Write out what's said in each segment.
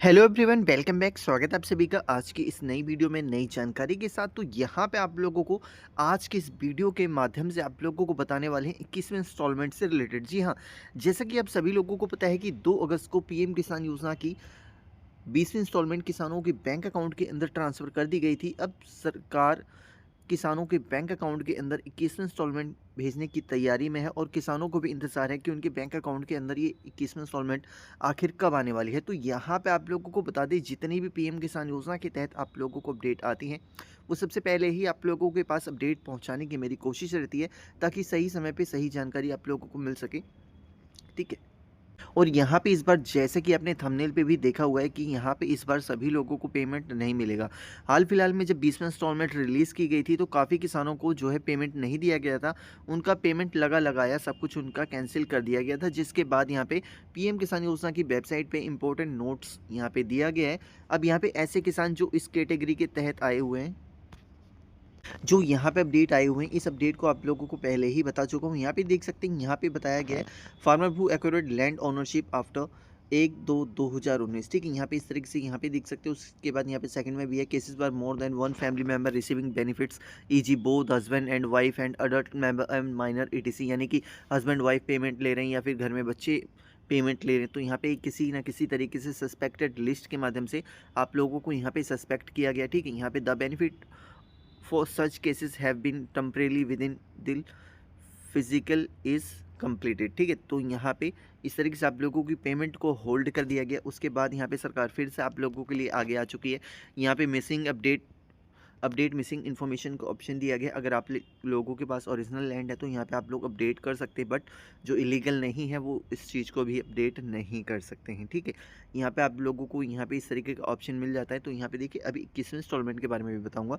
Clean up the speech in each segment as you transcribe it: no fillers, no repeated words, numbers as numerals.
Hello everyone, welcome back. स्वागत है आप सभी का आज की इस नई वीडियो में नई जानकारी के साथ। तो यहाँ पे आप लोगों को आज की इस वीडियो के माध्यम से आप लोगों को बताने वाले हैं 21वें इंस्टॉलमेंट से रिलेटेड। जी हाँ, जैसा कि आप सभी लोगों को पता है कि 2 अगस्त को पीएम किसान योजना की 20वीं इंस्टॉलमेंट किसानों के बैंक अकाउंट के अंदर ट्रांसफ़र कर दी गई थी। अब सरकार किसानों के बैंक अकाउंट के अंदर 21वां इंस्टॉलमेंट भेजने की तैयारी में है और किसानों को भी इंतज़ार है कि उनके बैंक अकाउंट के अंदर ये 21वां इंस्टॉलमेंट आखिर कब आने वाली है। तो यहाँ पे आप लोगों को बता दें, जितनी भी पीएम किसान योजना के तहत आप लोगों को अपडेट आती हैं, वो सबसे पहले ही आप लोगों के पास अपडेट पहुँचाने की मेरी कोशिश रहती है, ताकि सही समय पे सही जानकारी आप लोगों को मिल सके। ठीक है? और यहाँ पे इस बार जैसे कि आपने थंबनेल पे भी देखा हुआ है कि यहाँ पे इस बार सभी लोगों को पेमेंट नहीं मिलेगा। हाल फिलहाल में जब 20वां इंस्टॉलमेंट रिलीज़ की गई थी, तो काफ़ी किसानों को जो है पेमेंट नहीं दिया गया था। उनका पेमेंट लगा लगाया सब कुछ उनका कैंसिल कर दिया गया था, जिसके बाद यहाँ पे पीएम किसान योजना की वेबसाइट पे इंपॉर्टेंट नोट्स यहाँ पे दिया गया है। अब यहाँ पे ऐसे किसान जो इस कैटेगरी के तहत आए हुए हैं, जो यहाँ पे अपडेट आए हुए हैं, इस अपडेट को आप लोगों को पहले ही बता चुका हूँ। यहाँ पे देख सकते हैं, यहाँ पे बताया गया है फार्मर हू एक्वायर्ड लैंड ओनरशिप आफ्टर 1/2/2019। ठीक है, यहाँ पे इस तरीके से यहाँ पे देख सकते हो। उसके बाद यहाँ पे सेकंड में भी है, cases bar more than one family member receiving benefits easy both husband and wife and adult member and minor etc, यानी कि हस्बैंड वाइफ पेमेंट ले रहे हैं या फिर घर में बच्चे पेमेंट ले रहे हैं। तो यहाँ पे किसी ना किसी तरीके से सस्पेक्टेड लिस्ट के माध्यम से आप लोगों को यहाँ पे सस्पेक्ट किया गया। ठीक है, यहाँ पे the benefit for such cases have been temporarily within the physical is completed। ठीक है, तो यहाँ पे इस तरीके से आप लोगों की पेमेंट को होल्ड कर दिया गया। उसके बाद यहाँ पे सरकार फिर से आप लोगों के लिए आगे आ चुकी है। यहाँ पे मिसिंग अपडेट मिसिंग इन्फॉर्मेशन का ऑप्शन दिया गया। अगर आप लोगों के पास ओरिजिनल लैंड है तो यहाँ पे आप लोग अपडेट कर सकते हैं, बट जो इलीगल नहीं है वो इस चीज़ को भी अपडेट नहीं कर सकते हैं। ठीक है, यहाँ पे आप लोगों को यहाँ पे इस तरीके का ऑप्शन मिल जाता है। तो यहाँ पे देखिए, अभी 21वें इंस्टॉलमेंट के बारे में भी बताऊँगा,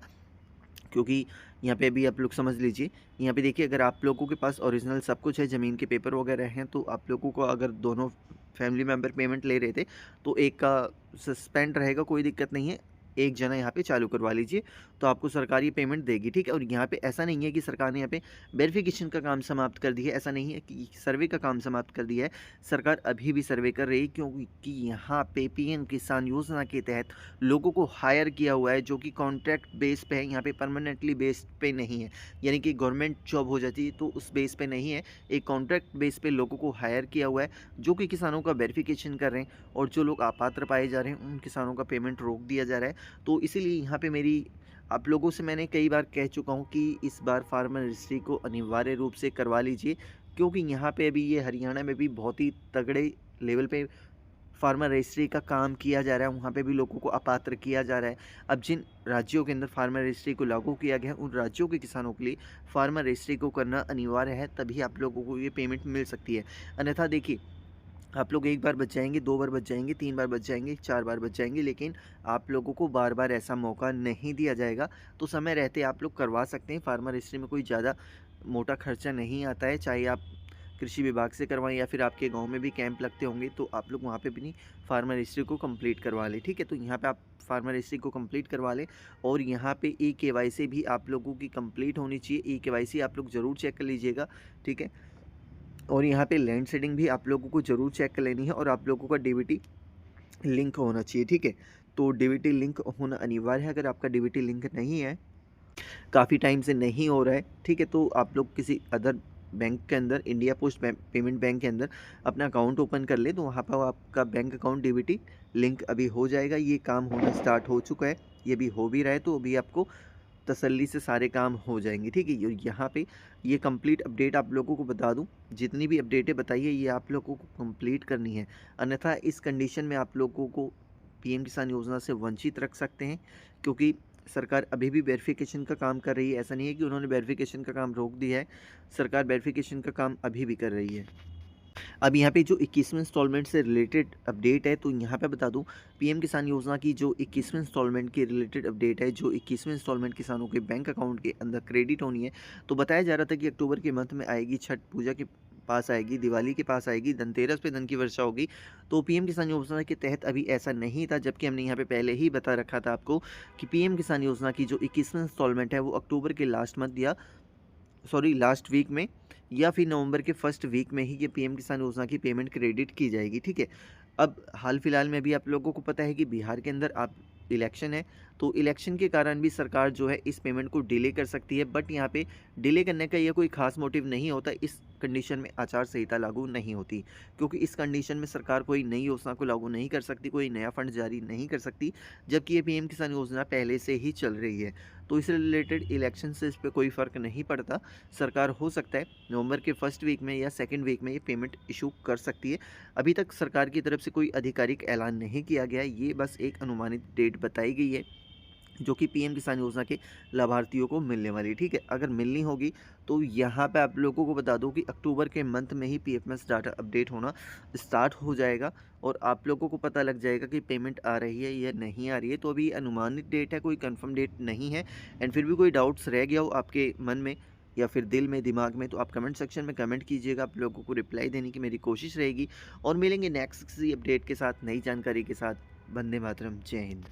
क्योंकि यहाँ पे अभी आप लोग समझ लीजिए। यहाँ पे देखिए, अगर आप लोगों के पास ओरिजिनल सब कुछ है, ज़मीन के पेपर वगैरह हैं, तो आप लोगों को अगर दोनों फैमिली मेंबर पेमेंट ले रहे थे तो एक का सस्पेंड रहेगा, कोई दिक्कत नहीं है। एक जना यहाँ पे चालू करवा लीजिए तो आपको सरकार ये पेमेंट देगी। ठीक है, और यहाँ पे ऐसा नहीं है कि सरकार ने यहाँ पे वेरिफिकेशन का काम समाप्त कर दिया है, ऐसा नहीं है कि सर्वे का काम समाप्त कर दिया है। सरकार अभी भी सर्वे कर रही है, क्योंकि यहाँ पे पीएम किसान योजना के तहत लोगों को हायर किया हुआ है, जो कि कॉन्ट्रैक्ट बेस पे है, यहाँ पे परमानेंटली बेस पे नहीं है। यानी कि गवर्नमेंट जॉब हो जाती है तो उस बेस पे नहीं है, एक कॉन्ट्रैक्ट बेस पे लोगों को हायर किया हुआ है, जो कि किसानों का वेरिफिकेशन कर रहे हैं। और जो लोग अपात्र पाए जा रहे हैं उन किसानों का पेमेंट रोक दिया जा रहा है। तो इसीलिए यहाँ पे मेरी आप लोगों से मैंने कई बार कह चुका हूँ कि इस बार फार्मर रजिस्ट्री को अनिवार्य रूप से करवा लीजिए, क्योंकि यहाँ पे अभी ये हरियाणा में भी बहुत ही तगड़े लेवल पे फार्मर रजिस्ट्री का काम किया जा रहा है, वहाँ पे भी लोगों को अपात्र किया जा रहा है। अब जिन राज्यों के अंदर फार्मर रजिस्ट्री को लागू किया गया है, उन राज्यों के किसानों के लिए फार्मर रजिस्ट्री को करना अनिवार्य है, तभी आप लोगों को ये पेमेंट मिल सकती है। अन्यथा देखिए, आप लोग एक बार बच जाएँगे, 2 बार बच जाएँगे, 3 बार बच जाएँगे, 4 बार बच जाएँगे, लेकिन आप लोगों को बार-बार ऐसा मौका नहीं दिया जाएगा। तो समय रहते आप लोग करवा सकते हैं। फार्मर रजिस्ट्री में कोई ज़्यादा मोटा खर्चा नहीं आता है, चाहे आप कृषि विभाग से करवाएँ या फिर आपके गाँव में भी कैंप लगते होंगे, तो आप लोग वहाँ पे भी फार्मर रजिस्ट्री को कंप्लीट करवा लें। ठीक है, तो यहाँ पे आप फार्मर रजिस्ट्री को कंप्लीट करवा लें। और यहाँ पे ई-केवाईसी भी आप लोगों की कंप्लीट होनी चाहिए। ई-केवाईसी आप लोग ज़रूर चेक कर लीजिएगा। ठीक है, और यहाँ पे लैंड सीडिंग भी आप लोगों को ज़रूर चेक कर लेनी है, और आप लोगों का डीबीटी लिंक होना चाहिए। ठीक है, तो डीबीटी लिंक होना अनिवार्य है। अगर आपका डीबीटी लिंक नहीं है, काफ़ी टाइम से नहीं हो रहा है, ठीक है, तो आप लोग किसी अदर बैंक के अंदर, इंडिया पोस्ट पेमेंट बैंक के अंदर अपना अकाउंट ओपन कर ले, तो वहाँ पर आपका बैंक अकाउंट डीबीटी लिंक अभी हो जाएगा। ये काम होना स्टार्ट हो चुका है, ये भी हो भी रहा है, तो अभी आपको तसल्ली से सारे काम हो जाएंगे। ठीक है, यहाँ पे ये कंप्लीट अपडेट आप लोगों को बता दूं, जितनी भी अपडेटें बताई है ये आप लोगों को कंप्लीट करनी है। अन्यथा इस कंडीशन में आप लोगों को पीएम किसान योजना से वंचित रख सकते हैं, क्योंकि सरकार अभी भी वेरिफिकेशन का काम कर रही है। ऐसा नहीं है कि उन्होंने वेरिफिकेशन का काम रोक दिया है, सरकार वेरिफिकेशन का काम अभी भी कर रही है। अब यहाँ पे जो 21वें इंस्टॉलमेंट से रिलेटेड अपडेट है, तो यहाँ पे बता दूँ, पीएम किसान योजना की जो 21वें इंस्टॉलमेंट के रिलेटेड अपडेट है, जो 21वें इंस्टॉलमेंट किसानों के बैंक अकाउंट के अंदर क्रेडिट होनी है, तो बताया जा रहा था कि अक्टूबर के मंथ में आएगी, छठ पूजा के पास आएगी, दिवाली के पास आएगी, धनतेरस पे धन की वर्षा होगी। तो पीएम किसान योजना के तहत अभी ऐसा नहीं था, जबकि हमने यहाँ पे पहले ही बता रखा था आपको कि पीएम किसान योजना की जो 21वें इंस्टॉलमेंट है वो अक्टूबर के लास्ट वीक में या फिर नवंबर के फर्स्ट वीक में ही ये पीएम किसान योजना की पेमेंट क्रेडिट की जाएगी। ठीक है, अब हाल फिलहाल में अभी आप लोगों को पता है कि बिहार के अंदर आप इलेक्शन है, तो इलेक्शन के कारण भी सरकार जो है इस पेमेंट को डिले कर सकती है, बट यहाँ पे डिले करने का ये कोई खास मोटिव नहीं होता। इस कंडीशन में आचार संहिता लागू नहीं होती, क्योंकि इस कंडीशन में सरकार कोई नई योजना को लागू नहीं कर सकती, कोई नया फंड जारी नहीं कर सकती, जबकि ये पीएम किसान योजना पहले से ही चल रही है। तो इससे रिलेटेड इलेक्शन से इस पे कोई फ़र्क नहीं पड़ता। सरकार हो सकता है नवंबर के फर्स्ट वीक में या सेकंड वीक में ये पेमेंट इशू कर सकती है। अभी तक सरकार की तरफ से कोई आधिकारिक ऐलान नहीं किया गया है, ये बस एक अनुमानित डेट बताई गई है, जो कि पीएम किसान योजना के लाभार्थियों को मिलने वाली है, ठीक है। अगर मिलनी होगी तो यहाँ पे आप लोगों को बता दूं कि अक्टूबर के मंथ में ही पीएफएमएस डाटा अपडेट होना स्टार्ट हो जाएगा, और आप लोगों को पता लग जाएगा कि पेमेंट आ रही है या नहीं आ रही है। तो अभी अनुमानित डेट है, कोई कंफर्म डेट नहीं है। एंड फिर भी कोई डाउट्स रह गया हो आपके मन में या फिर दिल में, दिमाग में, तो आप कमेंट सेक्शन में कमेंट कीजिएगा, आप लोगों को रिप्लाई देने की मेरी कोशिश रहेगी। और मिलेंगे नेक्स्ट किसी अपडेट के साथ, नई जानकारी के साथ। वंदे मातरम, जय हिंद।